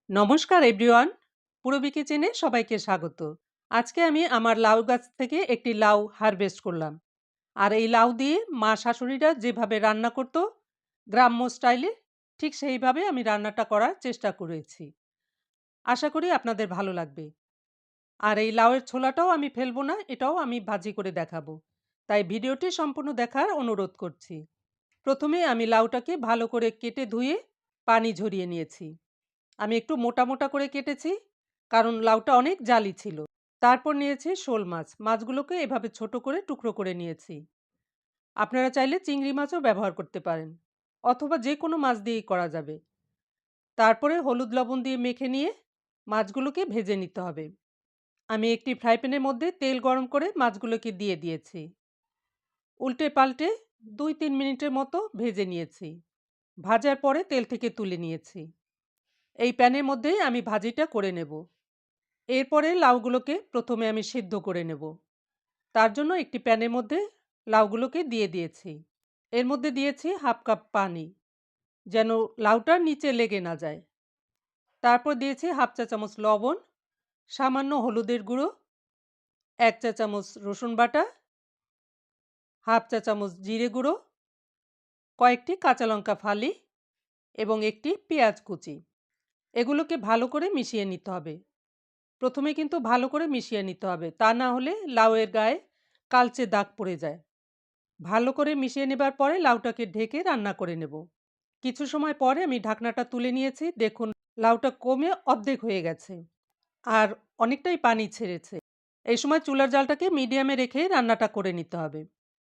নমস্কার এভরিওয়ান, পূরবী কিচেনে সবাইকে স্বাগত। আজকে আমি আমার লাউ গাছ থেকে একটি লাউ হারভেস্ট করলাম। আর এই লাউ দিয়ে মা শাশুড়িরা যেভাবে রান্না করতো গ্রাম্য স্টাইলে, ঠিক সেইভাবে আমি রান্নাটা করার চেষ্টা করেছি। আশা করি আপনাদের ভালো লাগবে। আর এই লাউয়ের ছোলাটাও আমি ফেলবো না, এটাও আমি ভাজি করে দেখাবো। তাই ভিডিওটি সম্পূর্ণ দেখার অনুরোধ করছি। প্রথমে আমি লাউটাকে ভালো করে কেটে ধুয়ে পানি ঝরিয়ে নিয়েছি। আমি একটু মোটা মোটা করে কেটেছি, কারণ লাউটা অনেক জালি ছিল। তারপর নিয়েছি শোল মাছ। মাছগুলোকে এভাবে ছোট করে টুকরো করে নিয়েছি। আপনারা চাইলে চিংড়ি মাছও ব্যবহার করতে পারেন, অথবা যে কোনো মাছ দিয়েই করা যাবে। তারপরে হলুদ লবণ দিয়ে মেখে নিয়ে মাছগুলোকে ভেজে নিতে হবে। আমি একটি ফ্রাই প্যানের মধ্যে তেল গরম করে মাছগুলোকে দিয়ে দিয়েছি। উল্টে পাল্টে 2-3 মিনিটের মতো ভেজে নিয়েছি। ভাজার পরে তেল থেকে তুলে নিয়েছি। এই প্যানের মধ্যেই আমি ভাজিটা করে নেব। এরপরে লাউগুলোকে প্রথমে আমি সিদ্ধ করে নেব। তার জন্য একটি প্যানের মধ্যে লাউগুলোকে দিয়ে দিয়েছি। এর মধ্যে দিয়েছি হাফ কাপ পানি, যেন লাউটার নিচে লেগে না যায়। তারপর দিয়েছি হাফ চা চামচ লবণ, সামান্য হলুদের গুঁড়ো, 1 চা চামচ রসুন বাটা, হাফ চা চামচ জিরে গুঁড়ো, কয়েকটি কাঁচা লঙ্কা ফালি এবং একটি পেঁয়াজ কুচি। এগুলোকে ভালো করে মিশিয়ে নিতে হবে। প্রথমে কিন্তু ভালো করে মিশিয়ে নিতে হবে, তা না হলে লাউয়ের গায়ে কালচে দাগ পড়ে যায়। ভালো করে মিশিয়ে নেবার পরে লাউটাকে ঢেকে রান্না করে নেব। কিছু সময় পরে আমি ঢাকনাটা তুলে নিয়েছি। দেখুন, লাউটা কমে অর্ধেক হয়ে গেছে আর অনেকটাই পানি ছেড়েছে। এই সময় চুলার জালটাকে মিডিয়ামে রেখে রান্নাটা করে নিতে হবে।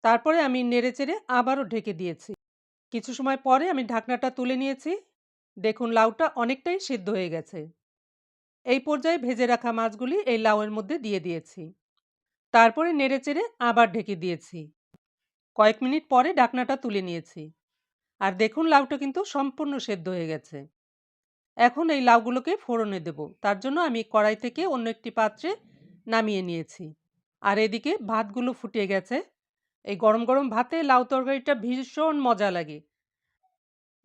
তারপরে আমি নেড়েচেড়ে আবারও ঢেকে দিয়েছি। কিছু সময় পরে আমি ঢাকনাটা তুলে নিয়েছি। দেখুন, লাউটা অনেকটাই সিদ্ধ হয়ে গেছে। এই পর্যায়ে ভেজে রাখা মাছগুলি এই লাউয়ের মধ্যে দিয়ে দিয়েছি। তারপরে নেড়েচেড়ে আবার ঢেকে দিয়েছি। কয়েক মিনিট পরে ঢাকনাটা তুলে নিয়েছি। আর দেখুন, লাউটা কিন্তু সম্পূর্ণ সেদ্ধ হয়ে গেছে। এখন এই লাউগুলোকে ফোড়নে দেব। তার জন্য আমি কড়াই থেকে অন্য একটি পাত্রে নামিয়ে নিয়েছি। আর এদিকে ভাতগুলো ফুটে গেছে। এই গরম গরম ভাতে লাউ তরকারিটা ভীষণ মজা লাগে।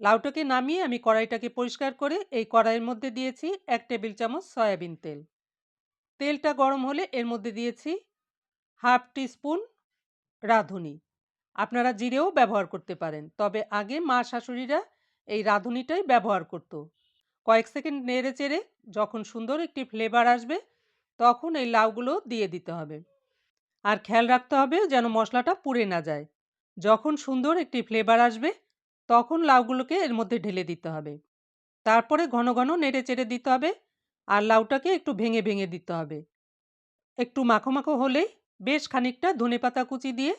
লাউটাকে নামিয়ে আমি কড়াইটাকে পরিষ্কার করে এই কড়াইয়ের মধ্যে দিয়েছি 1 টেবিল চামচ সয়াবিন তেল। তেলটা গরম হলে এর মধ্যে দিয়েছি হাফ টিস্পুন রাঁধুনি। আপনারা জিরেও ব্যবহার করতে পারেন, তবে আগে মা শাশুড়িরা এই রাঁধুনিটাই ব্যবহার করত। কয়েক সেকেন্ড নেড়ে চেড়ে যখন সুন্দর একটি ফ্লেভার আসবে, তখন এই লাউগুলো দিয়ে দিতে হবে। আর খেয়াল রাখতে হবে যেন মশলাটা পুড়ে না যায়। যখন সুন্দর একটি ফ্লেভার আসবে, তখন লাউগুলোকে এর মধ্যে ঢেলে দিতে হবে। তারপরে ঘন ঘন নেড়ে চেড়ে দিতে হবে। আর লাউটাকে একটু ভেঙে ভেঙে দিতে হবে। একটু মাখো মাখো হলেই বেশ খানিকটা ধনেপাতা কুচি দিয়ে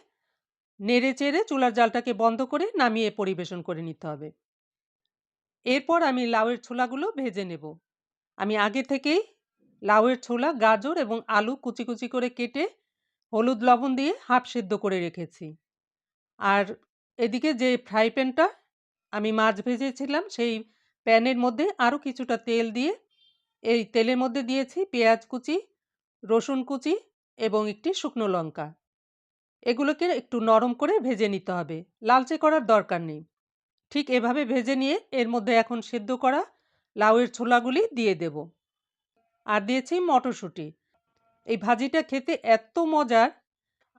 নেড়ে চেড়ে চুলার জালটাকে বন্ধ করে নামিয়ে পরিবেশন করে নিতে হবে। এরপর আমি লাউয়ের ছোলাগুলো ভেজে নেব। আমি আগে থেকেই লাউয়ের ছোলা, গাজর এবং আলু কুচি কুচি করে কেটে হলুদ লবণ দিয়ে হাফ সিদ্ধ করে রেখেছি। আর এদিকে যে ফ্রাই প্যানটা আমি মাছ ভেজেছিলাম, সেই প্যানের মধ্যে আরও কিছুটা তেল দিয়ে এই তেলের মধ্যে দিয়েছি পেঁয়াজ কুচি, রসুন কুচি এবং একটি শুকনো লঙ্কা। এগুলোকে একটু নরম করে ভেজে নিতে হবে, লালচে করার দরকার নেই। ঠিক এভাবে ভেজে নিয়ে এর মধ্যে এখন সেদ্ধ করা লাউয়ের ছোলাগুলি দিয়ে দেব। আর দিয়েছি মটরশুঁটি। এই ভাজিটা খেতে এত মজার,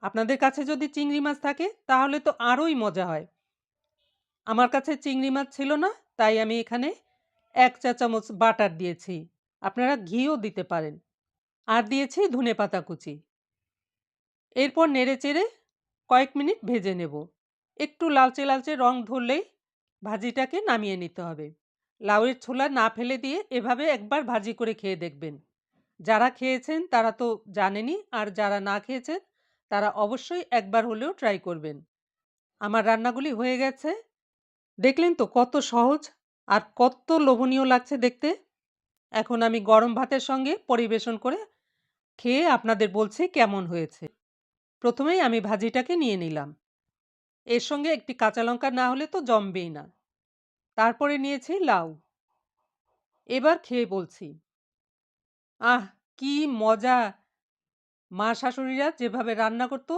আপনাদের কাছে যদি চিংড়ি মাছ থাকে তাহলে তো আরোই মজা হয়। আমার কাছে চিংড়ি মাছ ছিল না, তাই আমি এখানে 1 চা চামচ বাটার দিয়েছি। আপনারা ঘিও দিতে পারেন। আর দিয়েছি ধনেপাতা কুচি। এরপর নেড়েচেড়ে কয়েক মিনিট ভেজে নেব। একটু লালচে লালচে রং ধরলেই ভাজিটাকে নামিয়ে নিতে হবে। লাউয়ের ছোলা না ফেলে দিয়ে এভাবে একবার ভাজি করে খেয়ে দেখবেন। যারা খেয়েছেন তারা তো জানেনই, আর যারা না খেয়েছেন তারা অবশ্যই একবার হলেও ট্রাই করবেন। আমার রান্নাগুলি হয়ে গেছে। দেখলেন তো কত সহজ আর কত লোভনীয় লাগছে দেখতে। এখন আমি গরম ভাতের সঙ্গে পরিবেশন করে খেয়ে আপনাদের বলছি কেমন হয়েছে। প্রথমেই আমি ভাজিটাকে নিয়ে নিলাম। এর সঙ্গে একটি কাঁচা লঙ্কা না হলে তো জমবেই না। তারপরে নিয়েছি লাউ। এবার খেয়ে বলছি, আহ, কি মজা! মা শাশুড়িরা যেভাবে রান্না করত,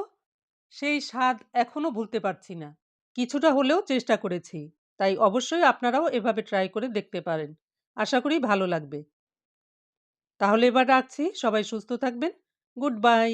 সেই স্বাদ এখনো ভুলতে পারছি না। কিছুটা হলেও চেষ্টা করেছি, তাই অবশ্যই আপনারাও এভাবে ট্রাই করে দেখতে পারেন। আশা করি ভালো লাগবে। তাহলে এবার রাখছি। সবাই সুস্থ থাকবেন। Good bye.